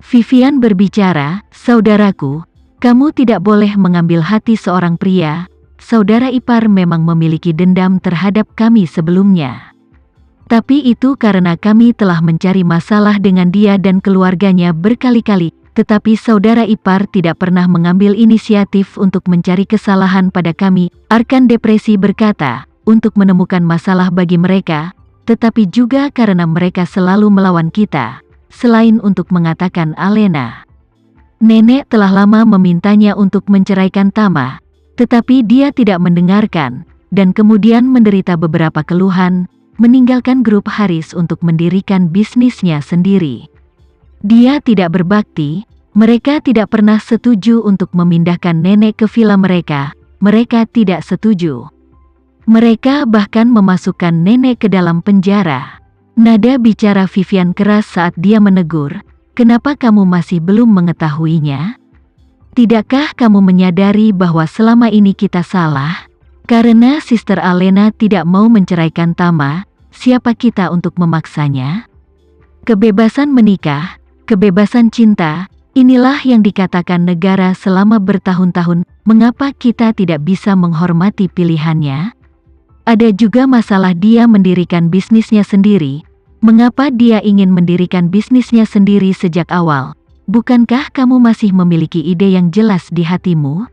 Vivian berbicara, "Saudaraku, kamu tidak boleh mengambil hati seorang pria. Saudara ipar memang memiliki dendam terhadap kami sebelumnya. Tapi itu karena kami telah mencari masalah dengan dia dan keluarganya berkali-kali. Tetapi saudara ipar tidak pernah mengambil inisiatif untuk mencari kesalahan pada kami." Arkan depresi berkata, "Untuk menemukan masalah bagi mereka, tetapi juga karena mereka selalu melawan kita." Selain untuk mengatakan Alena, nenek telah lama memintanya untuk menceraikan Tama, tetapi dia tidak mendengarkan, dan kemudian menderita beberapa keluhan, meninggalkan grup Haris untuk mendirikan bisnisnya sendiri. Dia tidak berbakti, mereka tidak pernah setuju untuk memindahkan nenek ke villa mereka, mereka tidak setuju. Mereka bahkan memasukkan nenek ke dalam penjara. Nada bicara Vivian keras saat dia menegur, "Kenapa kamu masih belum mengetahuinya? Tidakkah kamu menyadari bahwa selama ini kita salah? Karena Sister Alena tidak mau menceraikan Tama, siapa kita untuk memaksanya? Kebebasan menikah, kebebasan cinta, inilah yang dikatakan negara selama bertahun-tahun. Mengapa kita tidak bisa menghormati pilihannya? Ada juga masalah dia mendirikan bisnisnya sendiri. Mengapa dia ingin mendirikan bisnisnya sendiri sejak awal? Bukankah kamu masih memiliki ide yang jelas di hatimu?"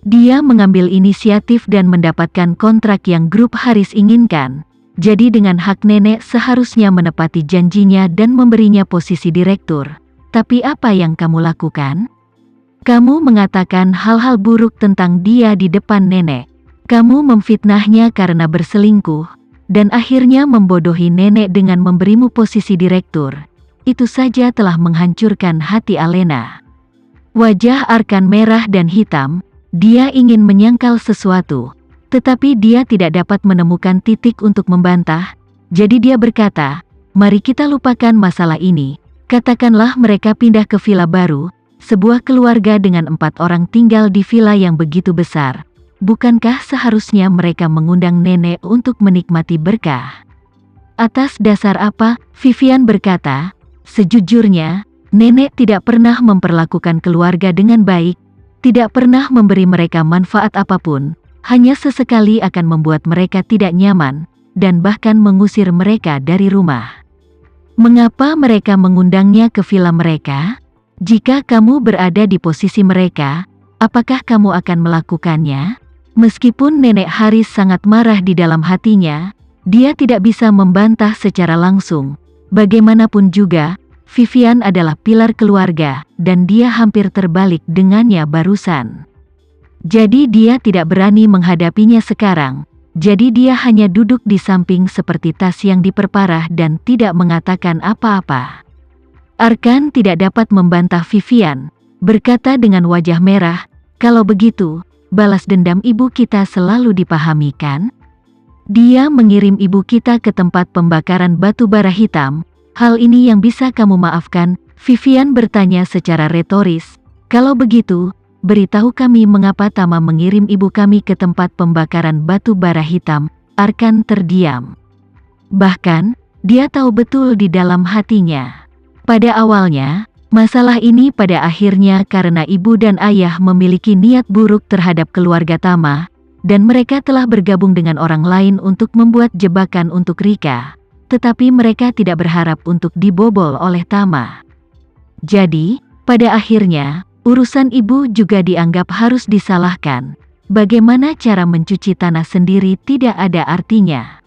Dia mengambil inisiatif dan mendapatkan kontrak yang grup Haris inginkan. Jadi dengan hak nenek seharusnya menepati janjinya dan memberinya posisi direktur. Tapi apa yang kamu lakukan? Kamu mengatakan hal-hal buruk tentang dia di depan nenek. Kamu memfitnahnya karena berselingkuh, dan akhirnya membodohi nenek dengan memberimu posisi direktur. Itu saja telah menghancurkan hati Alena. Wajah Arkan merah dan hitam, dia ingin menyangkal sesuatu, tetapi dia tidak dapat menemukan titik untuk membantah. Jadi dia berkata, "Mari kita lupakan masalah ini. Katakanlah mereka pindah ke villa baru, sebuah keluarga dengan 4 orang tinggal di villa yang begitu besar. Bukankah seharusnya mereka mengundang nenek untuk menikmati berkah?" "Atas dasar apa?" Vivian berkata, "Sejujurnya, nenek tidak pernah memperlakukan keluarga dengan baik, tidak pernah memberi mereka manfaat apapun, hanya sesekali akan membuat mereka tidak nyaman, dan bahkan mengusir mereka dari rumah. Mengapa mereka mengundangnya ke villa mereka? Jika kamu berada di posisi mereka, apakah kamu akan melakukannya?" Meskipun nenek Haris sangat marah di dalam hatinya, dia tidak bisa membantah secara langsung. Bagaimanapun juga, Vivian adalah pilar keluarga, dan dia hampir terbalik dengannya barusan. Jadi dia tidak berani menghadapinya sekarang. Jadi dia hanya duduk di samping seperti tas yang diperparah dan tidak mengatakan apa-apa. Arkan tidak dapat membantah Vivian, berkata dengan wajah merah, "Kalau begitu, balas dendam ibu kita selalu dipahami kan? Dia mengirim ibu kita ke tempat pembakaran batu bara hitam. Hal ini yang bisa kamu maafkan?" Vivian bertanya secara retoris. "Kalau begitu, beritahu kami mengapa Tama mengirim ibu kami ke tempat pembakaran batu bara hitam." Arkan terdiam. Bahkan, dia tahu betul di dalam hatinya. Pada awalnya, masalah ini pada akhirnya karena ibu dan ayah memiliki niat buruk terhadap keluarga Tama, dan mereka telah bergabung dengan orang lain untuk membuat jebakan untuk Rika. Tetapi mereka tidak berharap untuk dibobol oleh Tama. Jadi, pada akhirnya, urusan ibu juga dianggap harus disalahkan. Bagaimana cara mencuci tanah sendiri tidak ada artinya.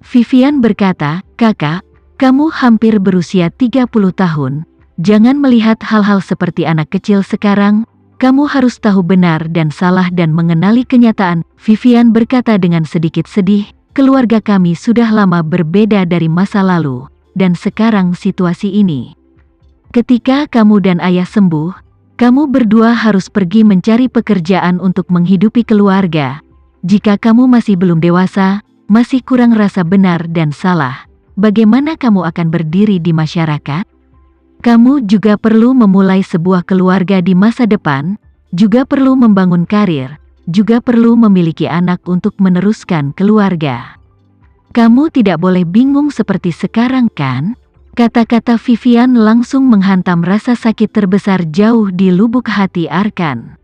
Vivian berkata, "Kakak, kamu hampir berusia 30 tahun. Jangan melihat hal-hal seperti anak kecil sekarang. Kamu harus tahu benar dan salah dan mengenali kenyataan." Vivian berkata dengan sedikit sedih, "Keluarga kami sudah lama berbeda dari masa lalu, dan sekarang situasi ini. Ketika kamu dan ayah sembuh, kamu berdua harus pergi mencari pekerjaan untuk menghidupi keluarga. Jika kamu masih belum dewasa, masih kurang rasa benar dan salah, bagaimana kamu akan berdiri di masyarakat? Kamu juga perlu memulai sebuah keluarga di masa depan, juga perlu membangun karir, juga perlu memiliki anak untuk meneruskan keluarga. Kamu tidak boleh bingung seperti sekarang kan? Kata-kata Vivian langsung menghantam rasa sakit terbesar jauh di lubuk hati Arkan.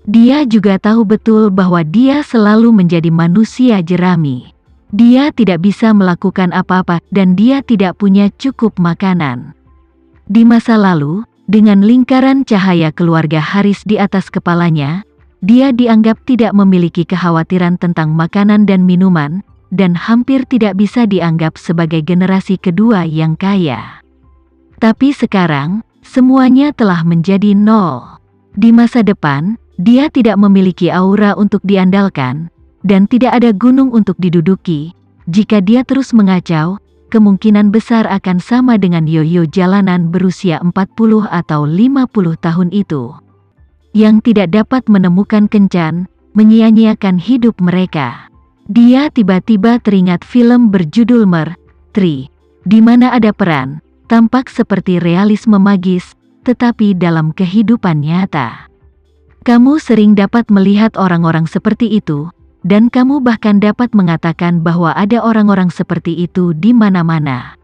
Dia juga tahu betul bahwa dia selalu menjadi manusia jerami. Dia tidak bisa melakukan apa-apa dan dia tidak punya cukup makanan. Di masa lalu, dengan lingkaran cahaya keluarga Haris di atas kepalanya, dia dianggap tidak memiliki kekhawatiran tentang makanan dan minuman, dan hampir tidak bisa dianggap sebagai generasi kedua yang kaya. Tapi sekarang, semuanya telah menjadi nol. Di masa depan, dia tidak memiliki aura untuk diandalkan, dan tidak ada gunung untuk diduduki. Jika dia terus mengacau, kemungkinan besar akan sama dengan yoyo jalanan berusia 40 atau 50 tahun itu, yang tidak dapat menemukan kencan, menyia-nyiakan hidup mereka. Dia tiba-tiba teringat film berjudul Tri, di mana ada peran, tampak seperti realisme magis, tetapi dalam kehidupan nyata. Kamu sering dapat melihat orang-orang seperti itu, dan kamu bahkan dapat mengatakan bahwa ada orang-orang seperti itu di mana-mana.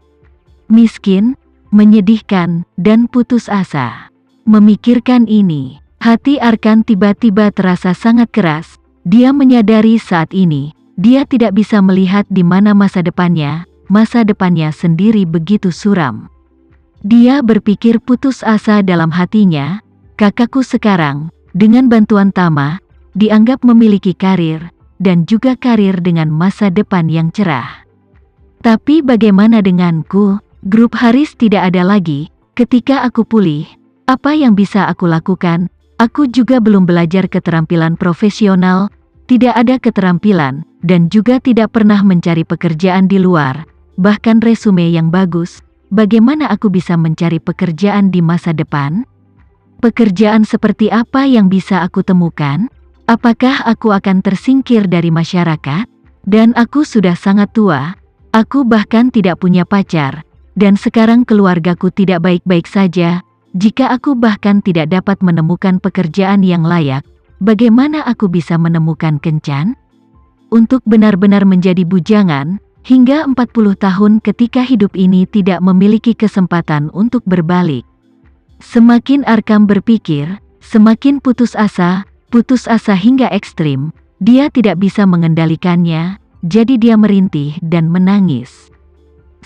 Miskin, menyedihkan, dan putus asa. Memikirkan ini, hati Arkan tiba-tiba terasa sangat keras. Dia menyadari saat ini, dia tidak bisa melihat di mana masa depannya sendiri begitu suram. Dia berpikir putus asa dalam hatinya, kakakku sekarang, dengan bantuan Tama, dianggap memiliki karir, dan juga karir dengan masa depan yang cerah. Tapi bagaimana denganku? Grup Haris tidak ada lagi. Ketika aku pulih, apa yang bisa aku lakukan? Aku juga belum belajar keterampilan profesional, tidak ada keterampilan, dan juga tidak pernah mencari pekerjaan di luar, bahkan resume yang bagus. Bagaimana aku bisa mencari pekerjaan di masa depan? Pekerjaan seperti apa yang bisa aku temukan? Apakah aku akan tersingkir dari masyarakat? Dan aku sudah sangat tua, aku bahkan tidak punya pacar, dan sekarang keluargaku tidak baik-baik saja. Jika aku bahkan tidak dapat menemukan pekerjaan yang layak, bagaimana aku bisa menemukan kencan? Untuk benar-benar menjadi bujangan, hingga 40 tahun ketika hidup ini tidak memiliki kesempatan untuk berbalik. Semakin Arkan berpikir, semakin putus asa hingga ekstrim. Dia tidak bisa mengendalikannya, jadi dia merintih dan menangis.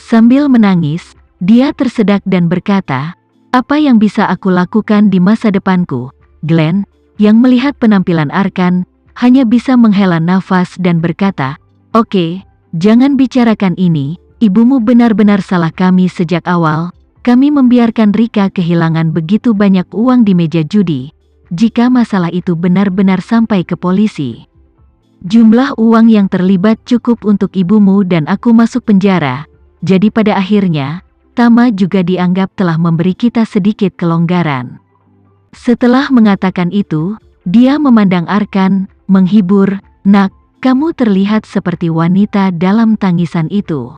Sambil menangis, dia tersedak dan berkata, apa yang bisa aku lakukan di masa depanku? Glenn, yang melihat penampilan Arkan, hanya bisa menghela nafas dan berkata, oke, jangan bicarakan ini, ibumu benar-benar salah kami sejak awal. Kami membiarkan Rika kehilangan begitu banyak uang di meja judi. Jika masalah itu benar-benar sampai ke polisi, jumlah uang yang terlibat cukup untuk ibumu dan aku masuk penjara. Jadi pada akhirnya, Tama juga dianggap telah memberi kita sedikit kelonggaran. Setelah mengatakan itu, dia memandang Arkan, menghibur, nak, kamu terlihat seperti wanita dalam tangisan itu.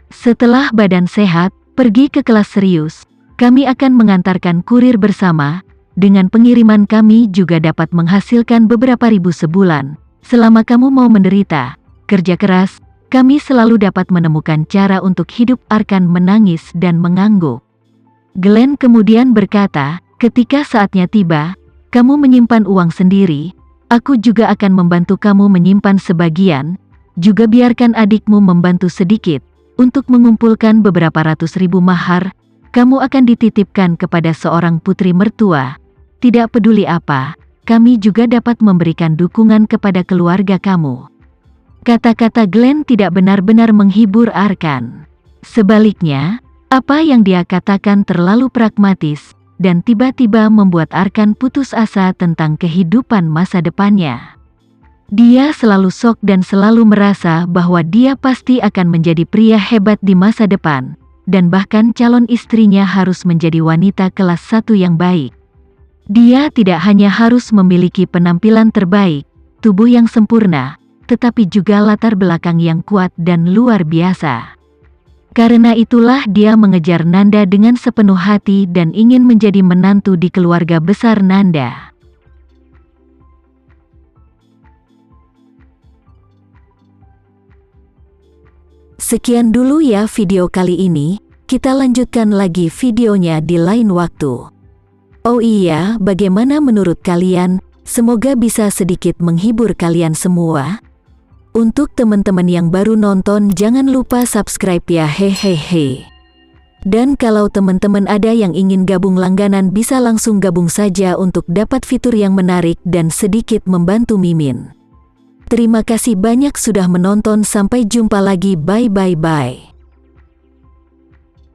Setelah badan sehat, pergi ke kelas serius, kami akan mengantarkan kurir bersama, dengan pengiriman kami juga dapat menghasilkan beberapa ribu sebulan. Selama kamu mau menderita, kerja keras, kami selalu dapat menemukan cara untuk hidup. Arkan menangis dan mengangguk. Glenn kemudian berkata, ketika saatnya tiba, kamu menyimpan uang sendiri, aku juga akan membantu kamu menyimpan sebagian, juga biarkan adikmu membantu sedikit. Untuk mengumpulkan beberapa ratus ribu mahar, kamu akan dititipkan kepada seorang putri mertua. Tidak peduli apa, kami juga dapat memberikan dukungan kepada keluarga kamu. Kata-kata Glenn tidak benar-benar menghibur Arkan. Sebaliknya, apa yang dia katakan terlalu pragmatis, dan tiba-tiba membuat Arkan putus asa tentang kehidupan masa depannya. Dia selalu shock dan selalu merasa bahwa dia pasti akan menjadi pria hebat di masa depan, dan bahkan calon istrinya harus menjadi wanita kelas 1 yang baik. Dia tidak hanya harus memiliki penampilan terbaik, tubuh yang sempurna, tetapi juga latar belakang yang kuat dan luar biasa. Karena itulah dia mengejar Nanda dengan sepenuh hati dan ingin menjadi menantu di keluarga besar Nanda. Sekian dulu ya video kali ini, kita lanjutkan lagi videonya di lain waktu. Oh iya, bagaimana menurut kalian? Semoga bisa sedikit menghibur kalian semua. Untuk teman-teman yang baru nonton, jangan lupa subscribe ya, hehehe. Dan kalau teman-teman ada yang ingin gabung langganan, bisa langsung gabung saja untuk dapat fitur yang menarik dan sedikit membantu Mimin. Terima kasih banyak sudah menonton, sampai jumpa lagi, bye.